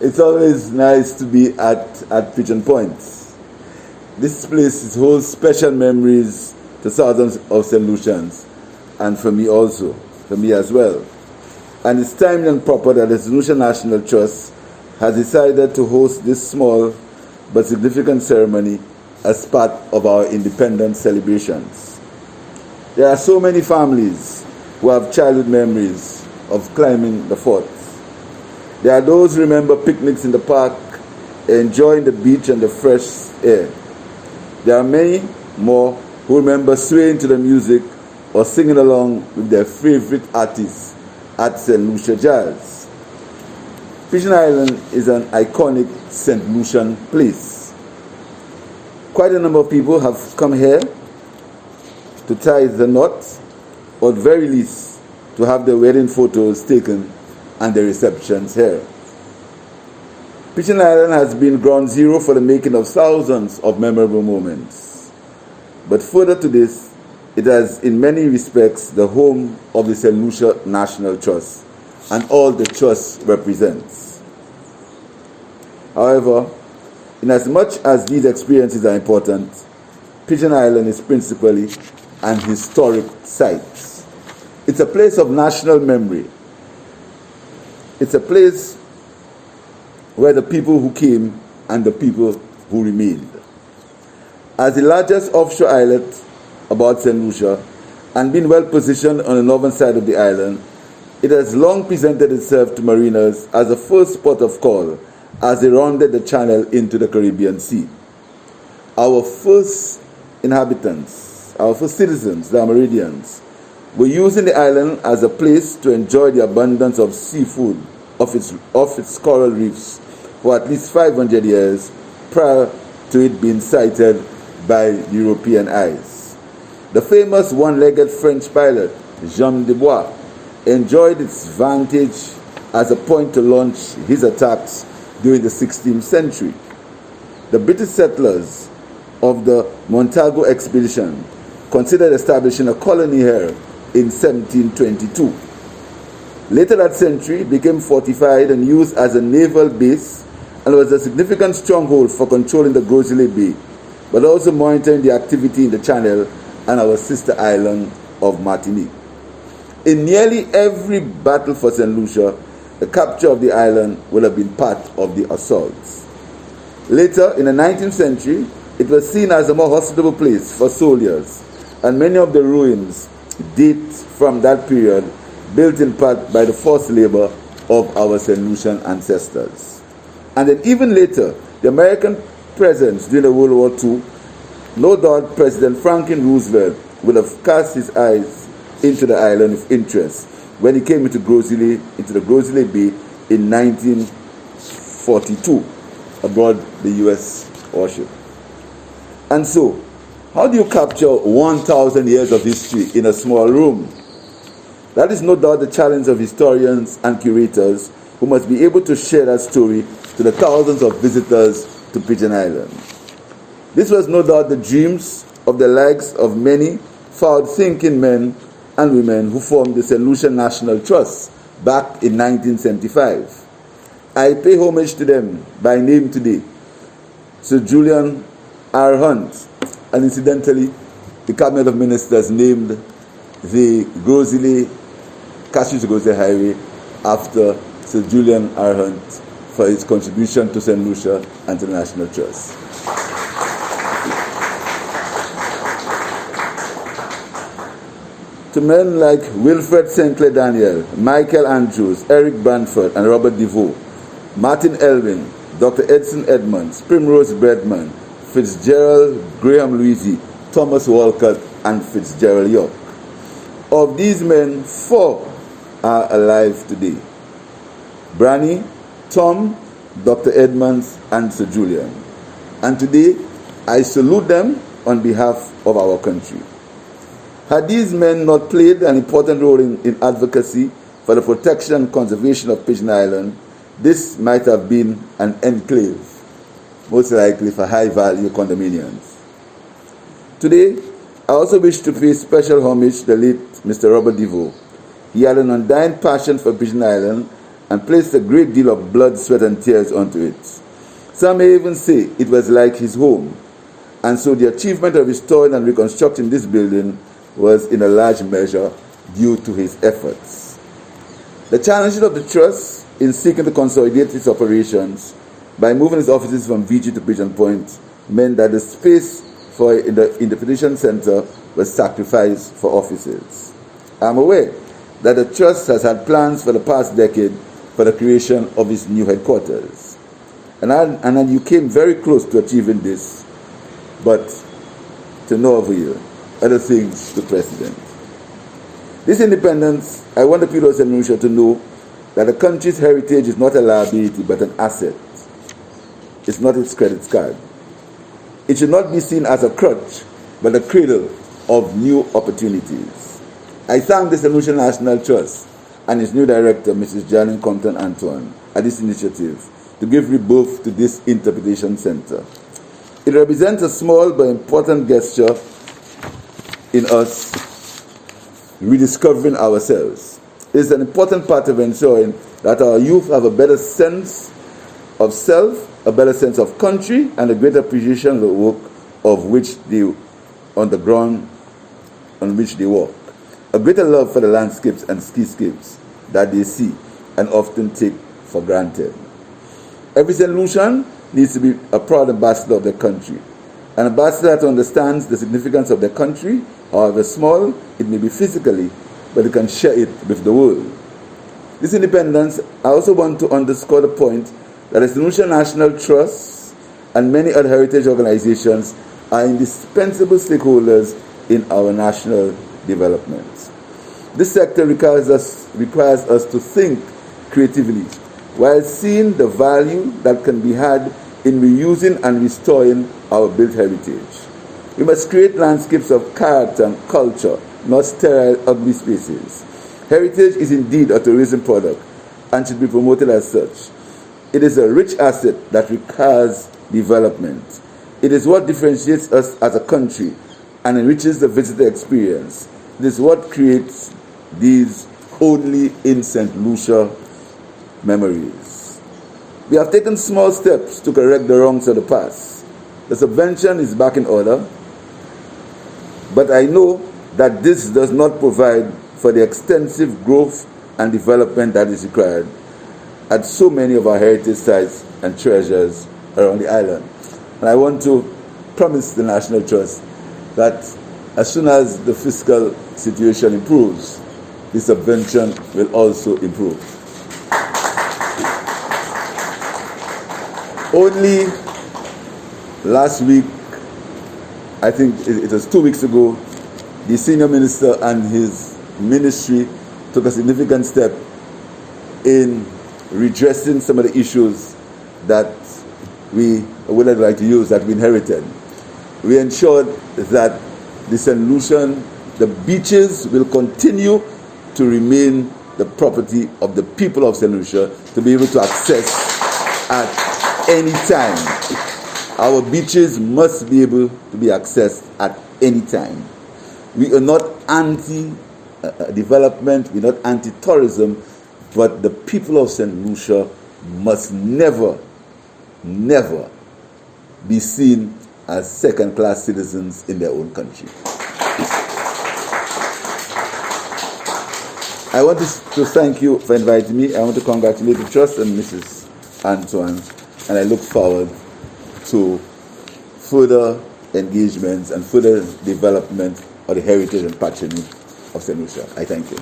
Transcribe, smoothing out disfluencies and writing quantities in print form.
It's always nice to be at Pigeon Point. This place holds special memories to thousands of St. Lucians, and for me also, for me as well. And it's timely and proper that the St. Lucian National Trust has decided to host this small but significant ceremony as part of our independence celebrations. There are so many families who have childhood memories of climbing the fort. There are those who remember picnics in the park, enjoying the beach and the fresh air. There are many more who remember swaying to the music or singing along with their favorite artists at St. Lucia Jazz. Pigeon Island is an iconic St. Lucian place. Quite a number of people have come here to tie the knot, or at the very least to have their wedding photos taken and the receptions here. Pigeon Island has been ground zero for the making of thousands of memorable moments. But further to this, it is in many respects the home of the St. Lucia National Trust and all the Trust represents. However, in as much as these experiences are important, Pigeon Island is principally an historic site. It's a place of national memory. It's a place where the people who came and the people who remained. As the largest offshore islet about St. Lucia and being well positioned on the northern side of the island, it has long presented itself to mariners as a first port of call as they rounded the channel into the Caribbean Sea. Our first inhabitants, our first citizens, the Amerindians, were using the island as a place to enjoy the abundance of seafood of its coral reefs for at least 500 years prior to it being sighted by European eyes. The famous one-legged French pilot, Jean de Bois, enjoyed its vantage as a point to launch his attacks during the 16th century. The British settlers of the Montagu expedition considered establishing a colony here in 1722. Later that century became fortified and used as a naval base and was a significant stronghold for controlling the Gros-Islet Bay, but also monitoring the activity in the channel and our sister island of Martinique. In nearly every battle for St. Lucia, the capture of the island will have been part of the assaults. Later, in the 19th century, it was seen as a more hospitable place for soldiers, and many of the ruins date from that period, built in part by the forced labor of our St. Lucian ancestors. And then even later, the American presence during the World War II, no doubt President Franklin Roosevelt would have cast his eyes into the island with interest when he came into the Gros-Islet Bay in 1942 aboard the U.S. warship. And so, how do you capture 1,000 years of history in a small room? That is no doubt the challenge of historians and curators who must be able to share that story to the thousands of visitors to Pigeon Island. This was no doubt the dreams of the likes of many forward-thinking men and women who formed the St. Lucian National Trust back in 1975. I pay homage to them by name today. Sir Julian R. Hunt, and incidentally, the Cabinet of Ministers named the Gros-Islet, Gros-Islet Highway after Sir Julian R. Hunt for his contribution to St. Lucia and to the National Trust. To men like Wilfred St. Clair Daniel, Michael Andrews, Eric Branford, and Robert DeVoe, Martin Elwin, Dr. Edson Edmonds, Primrose Bredman, Fitzgerald Graham Louisi, Thomas Walcott, and Fitzgerald York. Of these men, 4 are alive today: Branny, Tom, Dr. Edmonds, and Sir Julian. And today, I salute them on behalf of our country. Had these men not played an important role in advocacy for the protection and conservation of Pigeon Island, this might have been an enclave, most likely for high-value condominiums. Today, I also wish to pay special homage to the late Mr. Robert DeVoe. He had an undying passion for Pigeon Island and placed a great deal of blood, sweat, and tears onto it. Some may even say it was like his home, and so the achievement of restoring and reconstructing this building was in a large measure due to his efforts. The challenges of the Trust in seeking to consolidate its operations by moving its offices from VG to Pigeon Point meant that the space in the Petition Center was sacrificed for offices. I am aware that the Trust has had plans for the past decade for the creation of its new headquarters. And you came very close to achieving this, but to no avail. Other things to precedent. This independence, I want the people of St. Lucia to know that the country's heritage is not a liability but an asset. It's not its credit card. It should not be seen as a crutch but a cradle of new opportunities. I thank the St. Lucia National Trust and its new director, Mrs. Janet Compton Antoine, at this initiative to give rebirth to this interpretation center. It represents a small but important gesture in us rediscovering ourselves. It is an important part of ensuring that our youth have a better sense of self, a better sense of country, and a greater appreciation of the work on the ground on which they walk. A greater love for the landscapes and skyscapes that they see and often take for granted. Every St. Lucian needs to be a proud ambassador of their country. An ambassador that understands the significance of their country, however small it may be physically, but it can share it with the world. This independence, I also want to underscore the point that the St. Lucia National Trust and many other heritage organizations are indispensable stakeholders in our national development. This sector requires us to think creatively while seeing the value that can be had in reusing and restoring our built heritage. We must create landscapes of character and culture, not sterile, ugly spaces. Heritage is indeed a tourism product and should be promoted as such. It is a rich asset that requires development. It is what differentiates us as a country and enriches the visitor experience. It is what creates these only in St. Lucia memories. We have taken small steps to correct the wrongs of the past. The subvention is back in order, but I know that this does not provide for the extensive growth and development that is required at so many of our heritage sites and treasures around the island. And I want to promise the National Trust that as soon as the fiscal situation improves, the subvention will also improve. Only last week, I think it was 2 weeks ago, the senior minister and his ministry took a significant step in redressing some of the issues that we would like to use that we inherited. We ensured that the St. Lucian, the beaches will continue to remain the property of the people of St. Lucia to be able to access at any time. Our beaches must be able to be accessed at any time. We are not anti-development, we're not anti-tourism, but the people of St. Lucia must never be seen as second-class citizens in their own country. I want to thank you for inviting me. I want to congratulate the Trust and Mrs. Antoine, and I look forward to further engagements and further development of the heritage and patronage of St. Lucia. I thank you.